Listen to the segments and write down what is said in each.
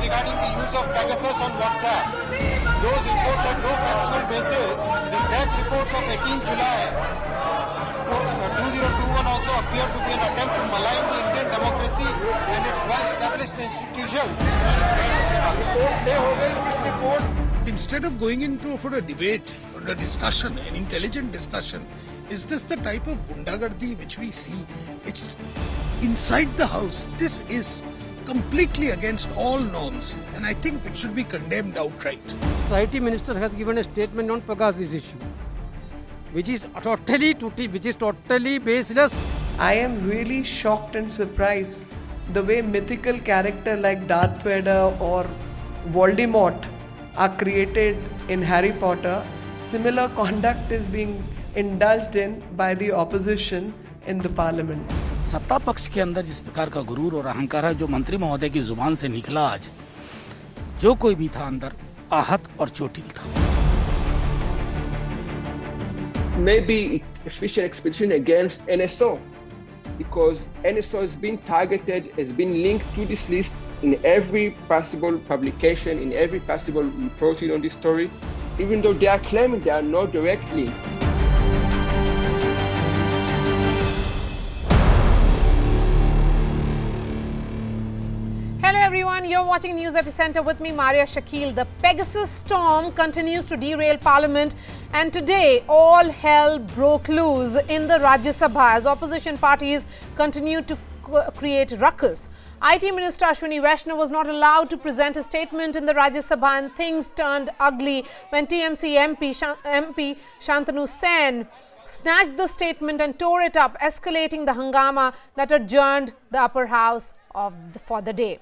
regarding the use of Pegasus on WhatsApp. Those reports had no factual basis. The press reports of 18 July 2021 also appear to be an attempt to malign the Indian democracy and its well-established institutions. Instead of going into for a debate or a discussion, an intelligent discussion, is this the type of gundagardi which we see? It's inside the house. This is completely against all norms, and I think it should be condemned outright. The IT Minister has given a statement on Pegasus issue, which is totally baseless. I am really shocked and surprised the way mythical character like Darth Vader or Voldemort are created in Harry Potter. Similar conduct is being indulged in by the opposition in the parliament. सत्ता पक्ष के अंदर जिस प्रकार का गुरूर और अहंकार है जो मंत्री महोदय की जुबान से निकला आज, जो कोई भी था अंदर आहत और चोटिल था. Maybe it's a fishing expedition against NSO, because NSO has been targeted, has been linked to this list in every possible publication, in every possible reporting on this story, even though they are claiming they are not direct linked. Hello everyone, you're watching News Epicenter with me, Marya, Shakil. The Pegasus storm continues to derail Parliament, and today all hell broke loose in the Rajya Sabha as opposition parties continue to create ruckus. IT Minister Ashwini Vaishnaw was not allowed to present a statement in the Rajya Sabha, and things turned ugly when TMC MP Shantanu Sen snatched the statement and tore it up, escalating the hangama that adjourned the upper house for the day.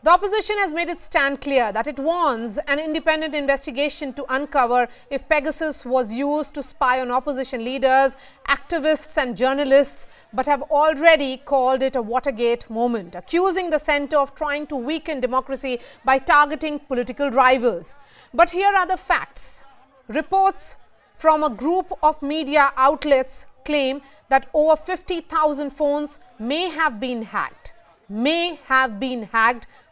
The opposition has made its stand clear that it wants an independent investigation to uncover if Pegasus was used to spy on opposition leaders, activists and journalists, but have already called it a Watergate moment, accusing the centre of trying to weaken democracy by targeting political rivals. But here are the facts. Reports from a group of media outlets claim that over 50,000 phones may have been hacked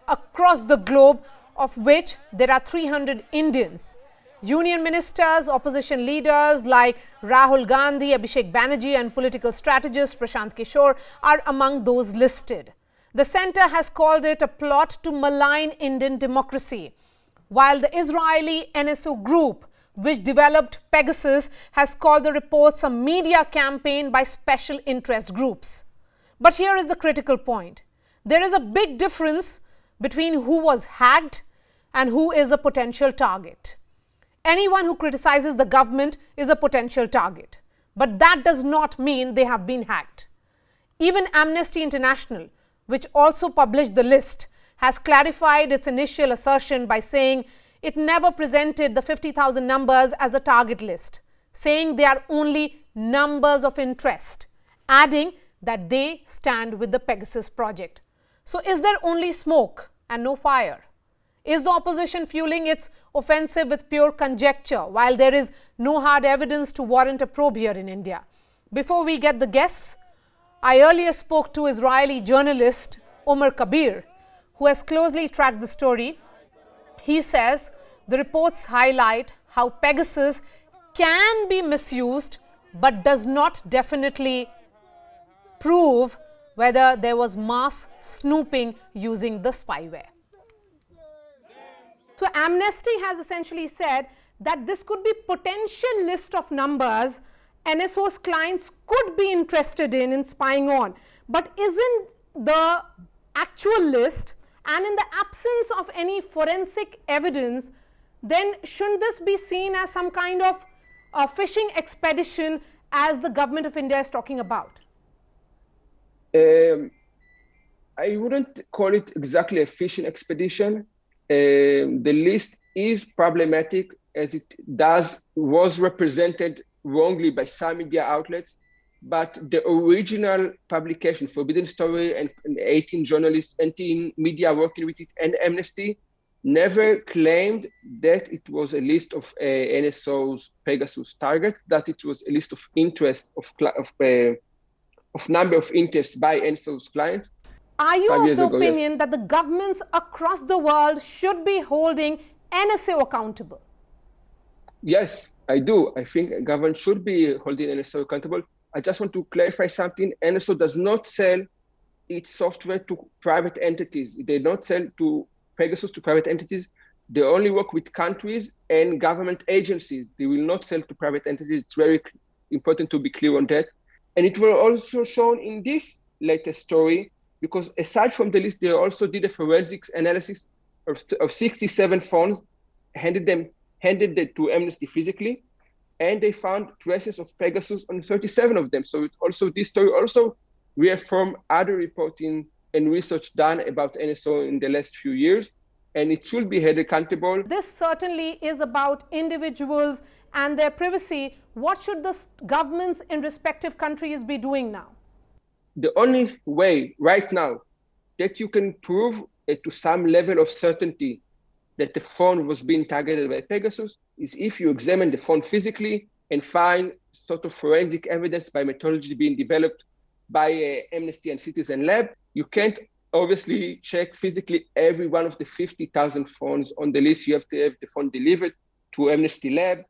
across the globe, of which there are 300 Indians. Union ministers, opposition leaders like Rahul Gandhi, Abhishek Banerjee and political strategist Prashant Kishore are among those listed. The centre has called it a plot to malign Indian democracy, while the Israeli NSO Group, which developed Pegasus, has called the reports a media campaign by special interest groups. But here is the critical point. There is a big difference between who was hacked and who is a potential target. Anyone who criticizes the government is a potential target, but that does not mean they have been hacked. Even Amnesty International, which also published the list, has clarified its initial assertion by saying it never presented the 50,000 numbers as a target list, saying they are only numbers of interest, adding that they stand with the Pegasus project. So is there only smoke and no fire? Is the opposition fueling its offensive with pure conjecture while there is no hard evidence to warrant a probe here in India? Before we get the guests, I earlier spoke to Israeli journalist Omar Kabir, who has closely tracked the story. He says the reports highlight how Pegasus can be misused but does not definitely prove whether there was mass snooping using the spyware. So Amnesty has essentially said that this could be potential list of numbers NSO's clients could be interested in spying on. But isn't the actual list, and in the absence of any forensic evidence, then shouldn't this be seen as some kind of a fishing expedition as the government of India is talking about? I wouldn't call it exactly a fishing expedition. The list is problematic as it was represented wrongly by some media outlets, but the original publication, Forbidden Story, and 18 journalists, 18 media working with it, and Amnesty, never claimed that it was a list of NSO's Pegasus targets, that it was a list of interest of number of interests by NSO's clients. Are you 5 of years the ago, yes. opinion that the governments across the world should be holding NSO accountable? Yes, I do. I think government should be holding NSO accountable. I just want to clarify something. NSO does not sell its software to private entities. They don't sell to Pegasus to private entities. They only work with countries and government agencies. They will not sell to private entities. It's very important to be clear on that. And it was also shown in this latest story, because aside from the list, they also did a forensics analysis of 67 phones, handed it to Amnesty physically, and they found traces of Pegasus on 37 of them. So this story also reaffirmed other reporting and research done about NSO in the last few years, and it should be held accountable. This certainly is about individuals and their privacy. What should the governments in respective countries be doing now? The only way right now that you can prove to some level of certainty that the phone was being targeted by Pegasus is if you examine the phone physically and find sort of forensic evidence by methodology being developed by Amnesty and Citizen Lab. You can't obviously check physically every one of the 50,000 phones on the list. You have to have the phone delivered to Amnesty Lab.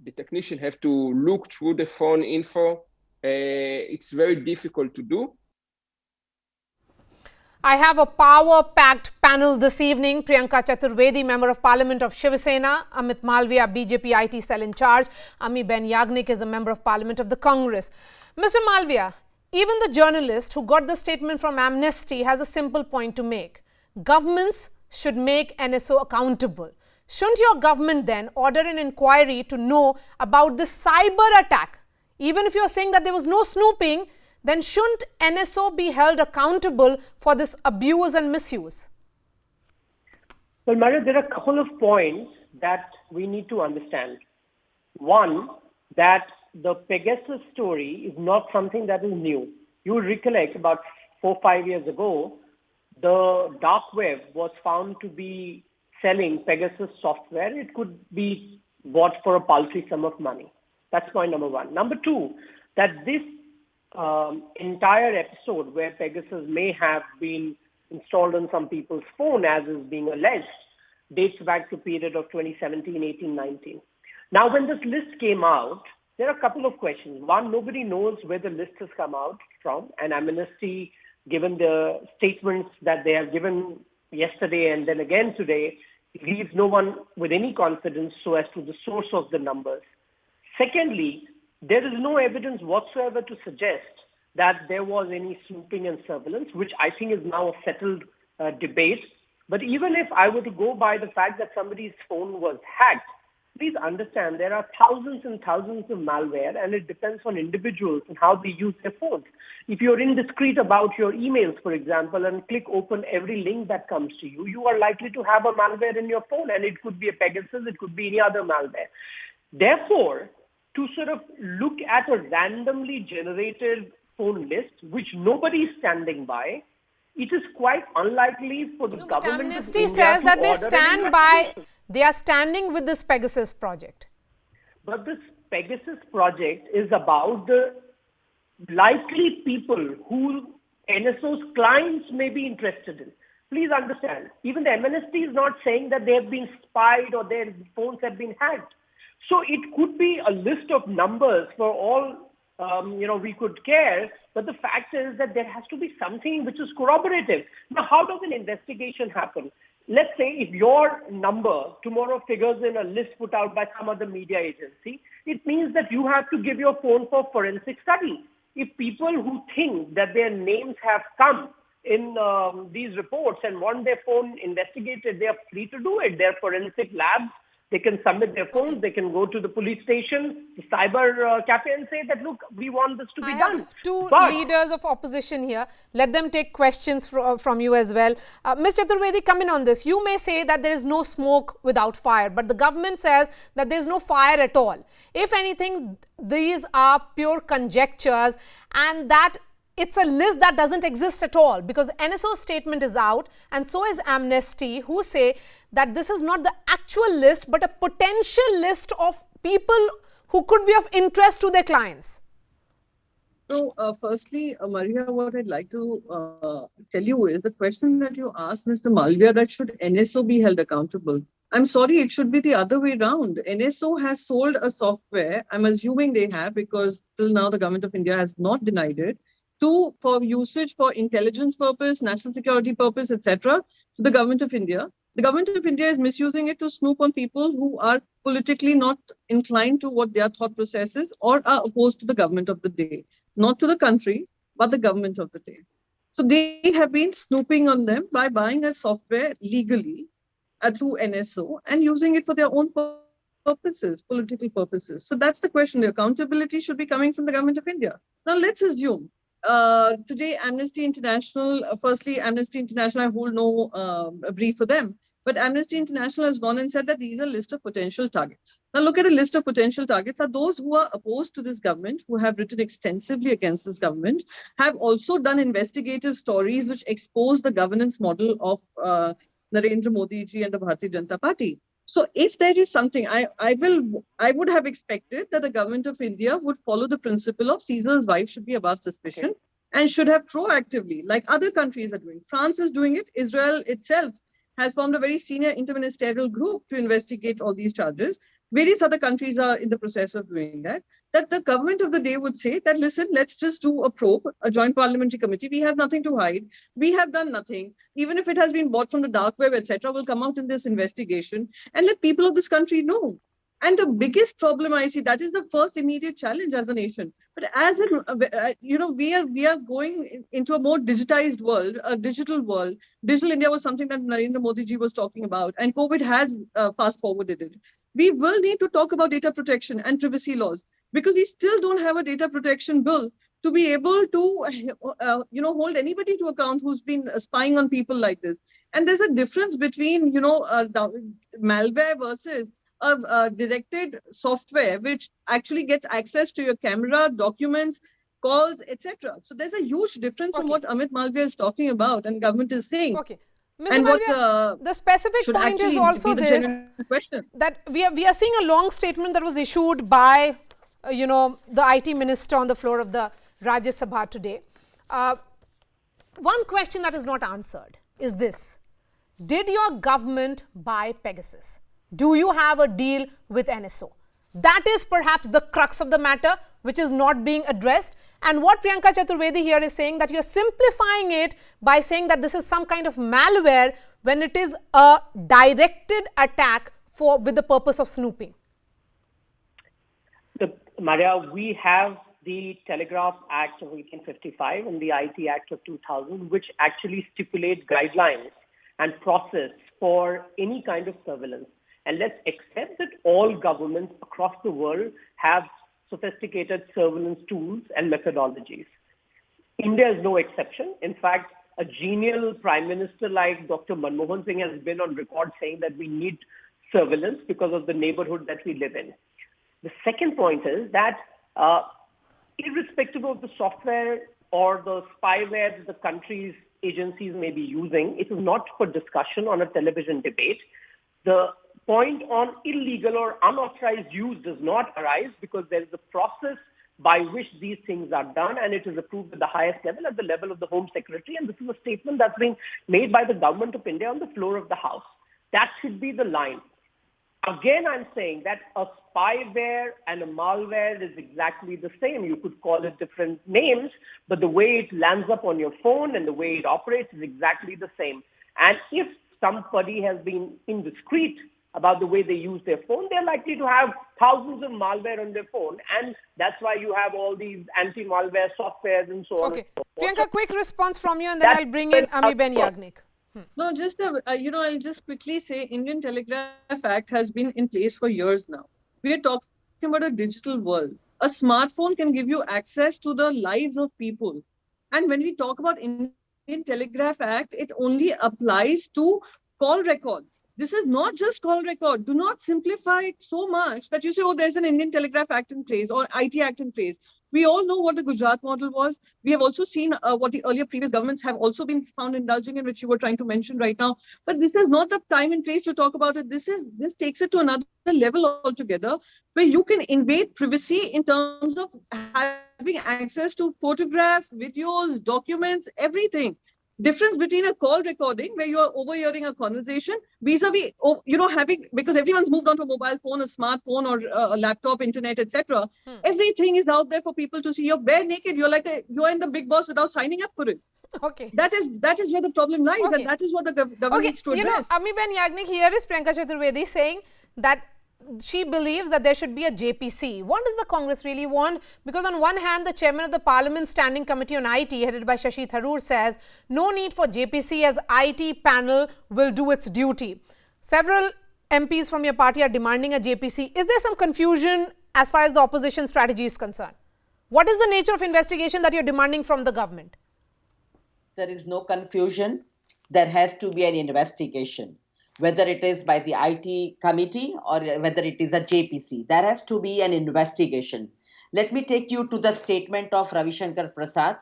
The technician have to look through the phone info. It's very difficult to do. I have a power-packed panel this evening. Priyanka Chaturvedi, Member of Parliament of Shiv Sena; Amit Malviya, BJP IT cell in charge; Ami Ben Yagnik is a Member of Parliament of the Congress. Mr. Malviya, even the journalist who got the statement from Amnesty has a simple point to make. Governments should make NSO accountable. Shouldn't your government then order an inquiry to know about this cyber attack? Even if you're saying that there was no snooping, then shouldn't NSO be held accountable for this abuse and misuse? Well, Marya, there are a couple of points that we need to understand. One, that the Pegasus story is not something that is new. You will recollect about 4 or 5 years ago, the dark web was found to be selling Pegasus software. It could be bought for a paltry sum of money. That's point number one. Number two, that this entire episode where Pegasus may have been installed on some people's phone, as is being alleged, dates back to a period of 2017, 18, 19. Now, when this list came out, there are a couple of questions. One, nobody knows where the list has come out from, and Amnesty, given the statements that they have given yesterday and then again today, leaves no one with any confidence so as to the source of the numbers. Secondly, there is no evidence whatsoever to suggest that there was any snooping and surveillance, which I think is now a settled debate. But even if I were to go by the fact that somebody's phone was hacked, please understand there are thousands and thousands of malware, and it depends on individuals and how they use their phones. If you're indiscreet about your emails, for example, and click open every link that comes to you, you are likely to have a malware in your phone, and it could be a Pegasus, it could be any other malware. Therefore, to sort of look at a randomly generated phone list, which nobody is standing by, it is quite unlikely for the government. Amnesty says that they are standing with this Pegasus project. But this Pegasus project is about the likely people who NSO's clients may be interested in. Please understand, even the Amnesty is not saying that they have been spied or their phones have been hacked. So it could be a list of numbers for all we could care, but the fact is that there has to be something which is corroborative. Now, how does an investigation happen? Let's say if your number tomorrow figures in a list put out by some other media agency, it means that you have to give your phone for forensic study. If people who think that their names have come in these reports and want their phone investigated, they are free to do it. There are forensic labs. They can submit their phones. They can go to the police station, the cyber cafe, and say that, look, we want this to be done. Have two leaders of opposition here. Let them take questions from you as well. Ms. Chaturvedi, come in on this. You may say that there is no smoke without fire, but the government says that there is no fire at all. If anything, these are pure conjectures, and that it's a list that doesn't exist at all, because NSO's statement is out, and so is Amnesty, who say that this is not the actual list, but a potential list of people who could be of interest to their clients. So, firstly, Marya, what I'd like to tell you is the question that you asked Mr. Malviya, that should NSO be held accountable? I'm sorry, it should be the other way around. NSO has sold a software, I'm assuming they have, because till now the government of India has not denied it, for usage for intelligence purpose, national security purpose, etc., to the government of India. The government of India is misusing it to snoop on people who are politically not inclined to what their thought process is or are opposed to the government of the day, not to the country, but the government of the day. So they have been snooping on them by buying a software legally through NSO and using it for their own purposes, political purposes. So that's the question. The accountability should be coming from the government of India. Now let's assume today Amnesty International, firstly, Amnesty International, I hold no brief for them, but Amnesty International has gone and said that these are a list of potential targets. Now look at the list of potential targets are those who are opposed to this government, who have written extensively against this government, have also done investigative stories which expose the governance model of Narendra Modi ji and the Bharatiya Janata Party. So if there is something, I would have expected that the government of India would follow the principle of Caesar's wife should be above suspicion and should have proactively, like other countries are doing. France is doing it. Israel itself has formed a very senior interministerial group to investigate all these charges. Various other countries are in the process of doing that. That the government of the day would say that, listen, let's just do a probe, a joint parliamentary committee. We have nothing to hide. We have done nothing. Even if it has been bought from the dark web, etc., will come out in this investigation and let people of this country know. And the biggest problem I see, that is the first immediate challenge as a nation. But as in, we are going into a more digitized world, a digital world. Digital India was something that Narendra Modi ji was talking about, and COVID has fast forwarded it. We will need to talk about data protection and privacy laws because we still don't have a data protection bill to be able to, hold anybody to account who's been spying on people like this. And there's a difference between, malware versus a directed software which actually gets access to your camera, documents, calls, etc. So there's a huge difference from what Amit Malviya is talking about and government is saying. Okay. Mr. And Malviya, the specific point is also this, that we are seeing a long statement that was issued by, the IT minister on the floor of the Rajya Sabha today. One question that is not answered is this: did your government buy Pegasus? Do you have a deal with NSO? That is perhaps the crux of the matter, which is not being addressed. And what Priyanka Chaturvedi here is saying, that you're simplifying it by saying that this is some kind of malware when it is a directed attack with the purpose of snooping. Marya, we have the Telegraph Act of 1855 and the IT Act of 2000, which actually stipulate guidelines and process for any kind of surveillance. And let's accept that all governments across the world have sophisticated surveillance tools and methodologies. India is no exception. In fact, a genial prime minister like Dr. Manmohan Singh has been on record saying that we need surveillance because of the neighborhood that we live in. The second point is that irrespective of the software or the spyware that the country's agencies may be using, it is not for discussion on a television debate. The point on illegal or unauthorized use does not arise because there is a process by which these things are done, and it is approved at the highest level, at the level of the Home Secretary. And this is a statement that's being made by the government of India on the floor of the House. That should be the line. Again, I'm saying that a spyware and a malware is exactly the same. You could call it different names, but the way it lands up on your phone and the way it operates is exactly the same. And if somebody has been indiscreet about the way they use their phone, they're likely to have thousands of malware on their phone. And that's why you have all these anti-malware softwares and so on. Okay. Priyanka, quick response from you, and then I'll bring in Ami Ben Yagnik. No, just, I'll just quickly say Indian Telegraph Act has been in place for years now. We are talking about a digital world. A smartphone can give you access to the lives of people. And when we talk about Indian Telegraph Act, it only applies to call records. This is not just call record. Do not simplify it so much that you say, oh, there's an Indian Telegraph Act in place or IT Act in place. We all know what the Gujarat model was. We have also seen what the earlier previous governments have also been found indulging in, which you were trying to mention right now. But this is not the time and place to talk about it. This takes it to another level altogether, where you can invade privacy in terms of having access to photographs, videos, documents, everything. Difference between a call recording where you're overhearing a conversation vis-a-vis, having, because everyone's moved on to a mobile phone, a smartphone, or a laptop, internet, etc. Everything is out there for people to see. You're bare naked. You're in the big boss without signing up for it. Okay. That is where the problem lies, and that is what the government needs to address. Ammi-Ben Yagnik, here is Priyanka Chaturvedi saying that she believes that there should be a JPC. What does the Congress really want? Because on one hand, the chairman of the Parliament Standing Committee on IT, headed by Shashi Tharoor, says no need for JPC as IT panel will do its duty. Several MPs from your party are demanding a JPC. Is there some confusion as far as the opposition strategy is concerned? What is the nature of investigation that you're demanding from the government? There is no confusion. There has to be an investigation, whether it is by the IT committee or whether it is a JPC. There has to be an investigation. Let me take you to the statement of Ravi Shankar Prasad.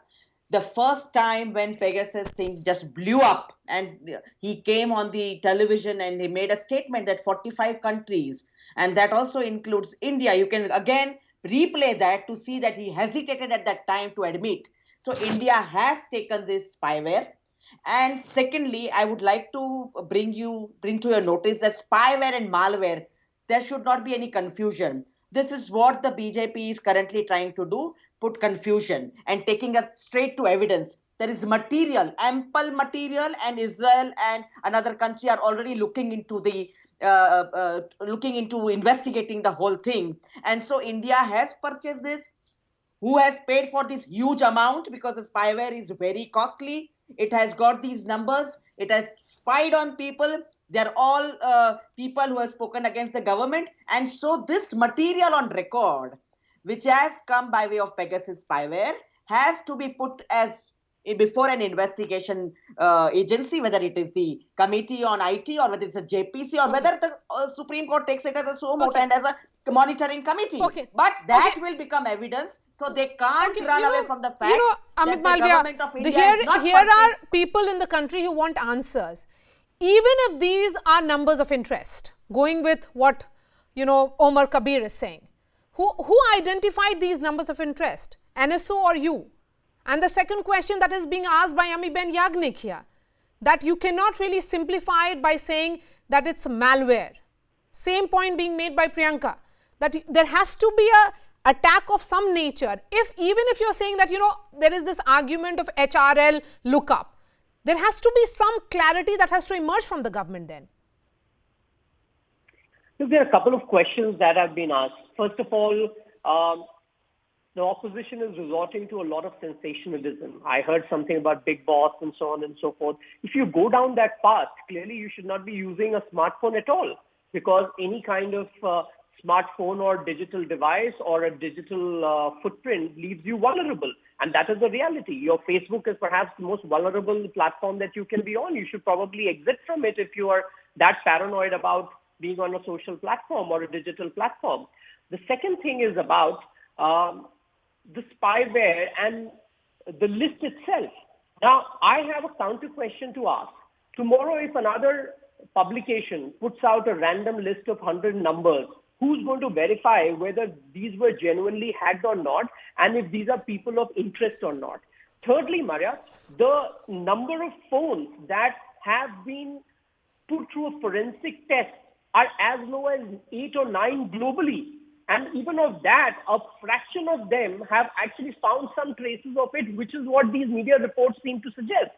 The first time when Pegasus thing just blew up and he came on the television and he made a statement that 45 countries, and that also includes India. You can again replay that to see that he hesitated at that time to admit. So India has taken this spyware. And secondly, I would like to bring to your notice that spyware and malware, there should not be any confusion. This is what the BJP is currently trying to do, put confusion and taking us straight to evidence. There is material, ample material, and Israel and another country are already looking into investigating the whole thing. And so India has purchased this. Who has paid for this huge amount? Because the spyware is very costly. It has got these numbers. It has spied on people. They're all people who have spoken against the government. And so this material on record, which has come by way of Pegasus spyware, has to be put as before an investigation agency, whether it is the Committee on IT or whether it's a JPC or whether the Supreme Court takes it as a suo motu and as a monitoring committee. But that will become evidence. So they can't run away from the fact Amit that the government of India here are people in the country who want answers. Even if these are numbers of interest, going with what Omar Kabir is saying, who identified these numbers of interest? NSO or you? And the second question that is being asked by Ammi-Ben Yagnik here, that you cannot really simplify it by saying that it's malware. Same point being made by Priyanka, that there has to be a attack of some nature. Even if you're saying that, there is this argument of HRL lookup, there has to be some clarity that has to emerge from the government then. Look, there are a couple of questions that have been asked. First of all, the opposition is resorting to a lot of sensationalism. I heard something about Big Boss and so on and so forth. If you go down that path, clearly you should not be using a smartphone at all, because any kind of smartphone or digital device or a digital footprint leaves you vulnerable. And that is the reality. Your Facebook is perhaps the most vulnerable platform that you can be on. You should probably exit from it if you are that paranoid about being on a social platform or a digital platform. The second thing is about the spyware and the list itself. Now, I have a counter question to ask. Tomorrow, if another publication puts out a random list of 100 numbers, who's going to verify whether these were genuinely hacked or not, and if these are people of interest or not? Thirdly, Marya, the number of phones that have been put through a forensic test are as low as 8 or 9 globally. And even of that, a fraction of them have actually found some traces of it, which is what these media reports seem to suggest.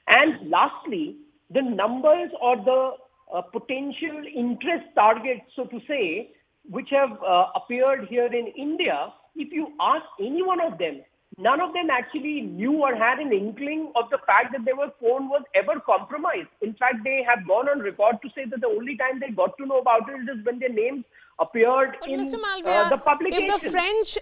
And lastly, the numbers or the potential interest targets, so to say, which have appeared here in India, if you ask any one of them, none of them actually knew or had an inkling of the fact that their phone was ever compromised. In fact, they have gone on record to say that the only time they got to know about it is when their names appeared in Mr. Malviya, the publication. If the French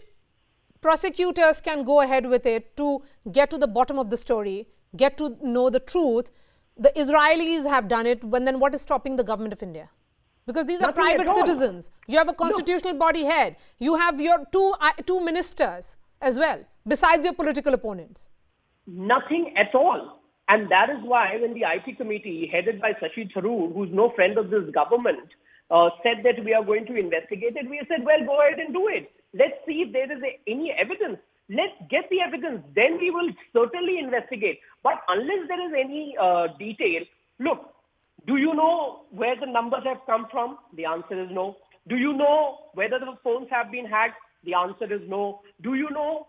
prosecutors can go ahead with it to get to the bottom of the story, get to know the truth, the Israelis have done it, then what is stopping the government of India? Because these are private citizens. You have a constitutional body head. You have your two ministers. as well, besides your political opponents? Nothing at all. And that is why when the IT committee headed by Shashi Tharoor, who's no friend of this government, said that we are going to investigate it, we said, well, go ahead and do it. Let's see if there is any evidence. Let's get the evidence. Then we will certainly investigate. But unless there is any detail, look, do you know where the numbers have come from? The answer is no. Do you know whether the phones have been hacked? The answer is no. Do you know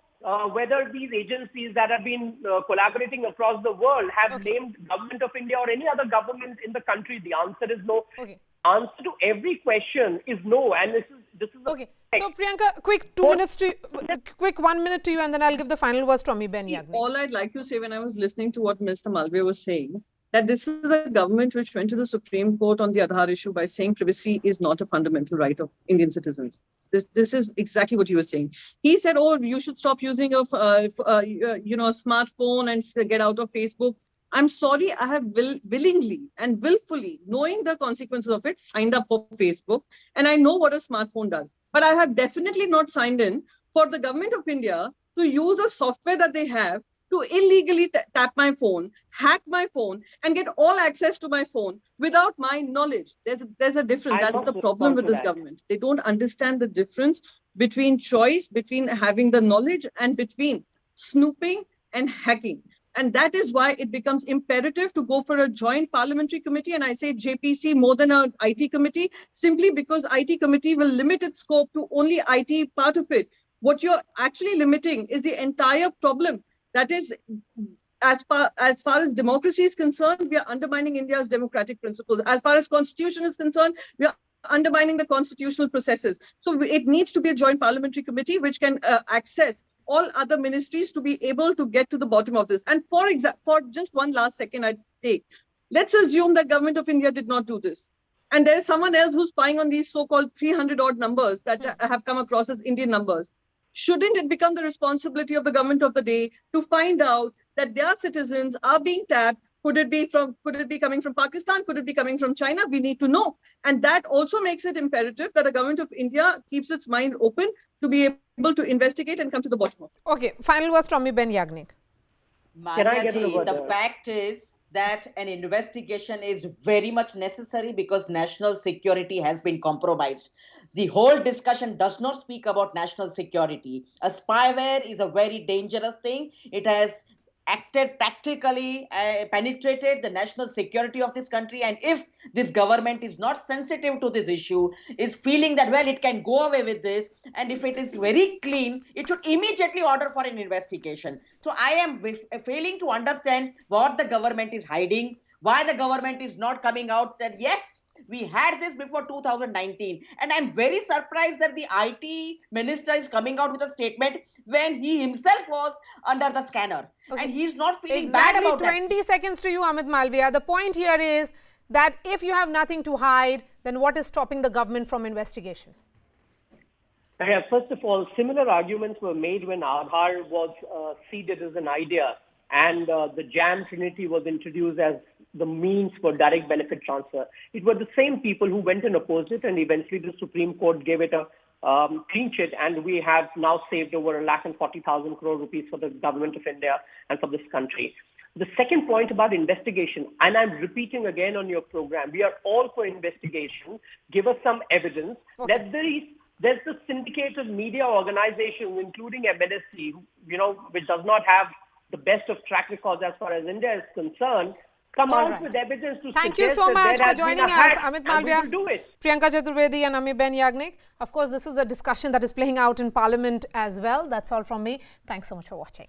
whether these agencies that have been collaborating across the world have named Government of India or any other government in the country? The answer is no. Answer to every question is no, and this is okay. So Priyanka, quick 2 minutes to quick 1 minute to you, and then I'll give the final words to Amiben Yagnik. All I'd like to say when I was listening to what Mr. Malviya was saying, that this is a government which went to the Supreme Court on the Aadhaar issue by saying privacy is not a fundamental right of Indian citizens. This is exactly what you were saying. He said, "Oh, you should stop using a smartphone and get out of Facebook." I'm sorry, I have willingly and willfully, knowing the consequences of it, signed up for Facebook, and I know what a smartphone does. But I have definitely not signed in for the government of India to use a software that they have to illegally tap my phone, hack my phone, and get all access to my phone without my knowledge. There's a difference. That's the problem with this government. They don't understand the difference between choice, between having the knowledge, and between snooping and hacking. And that is why it becomes imperative to go for a joint parliamentary committee. And I say JPC more than an IT committee, simply because IT committee will limit its scope to only IT part of it. What you're actually limiting is the entire problem. That is, as far as democracy is concerned, we are undermining India's democratic principles. As far as constitution is concerned, we are undermining the constitutional processes. So it needs to be a joint parliamentary committee which can access all other ministries to be able to get to the bottom of this. And for just one last second I take, let's assume that government of India did not do this. And there is someone else who's spying on these so-called 300 odd numbers that have come across as Indian numbers. Shouldn't it become the responsibility of the government of the day to find out that their citizens are being tapped? Could it be coming from Pakistan? Could it be coming from China? We need to know. And that also makes it imperative that the government of India keeps its mind open to be able to investigate and come to the bottom of it. Okay, final words from Amiben Yagnik. Marya ji, the fact is that an investigation is very much necessary because national security has been compromised. The whole discussion does not speak about national security. A spyware is a very dangerous thing. It has acted practically, penetrated the national security of this country. And if this government is not sensitive to this issue, is feeling that, well, it can go away with this, and if it is very clean, it should immediately order for an investigation. So I am failing to understand what the government is hiding, why the government is not coming out that, yes, we had this before 2019. And I'm very surprised that the IT minister is coming out with a statement when he himself was under the scanner. Okay. And he's not feeling bad about that. 20 seconds to you, Amit Malviya. The point here is that if you have nothing to hide, then what is stopping the government from investigation? First of all, similar arguments were made when Aadhaar was seeded as an idea and the JAM Trinity was introduced as the means for direct benefit transfer. It were the same people who went and opposed it, and eventually the Supreme Court gave it a clean chit, and we have now saved over 140,000 crore rupees for the government of India and for this country. The second point about investigation, and I'm repeating again on your program, we are all for investigation. Give us some evidence. Okay. There's the syndicated media organizations, including MNSC, which does not have the best of track records as far as India is concerned. Come out with evidence to Thank you so much for joining us, Amit Malviya, Priyanka Chaturvedi and Amiben Yagnik. Of course, this is a discussion that is playing out in Parliament as well. That's all from me. Thanks so much for watching.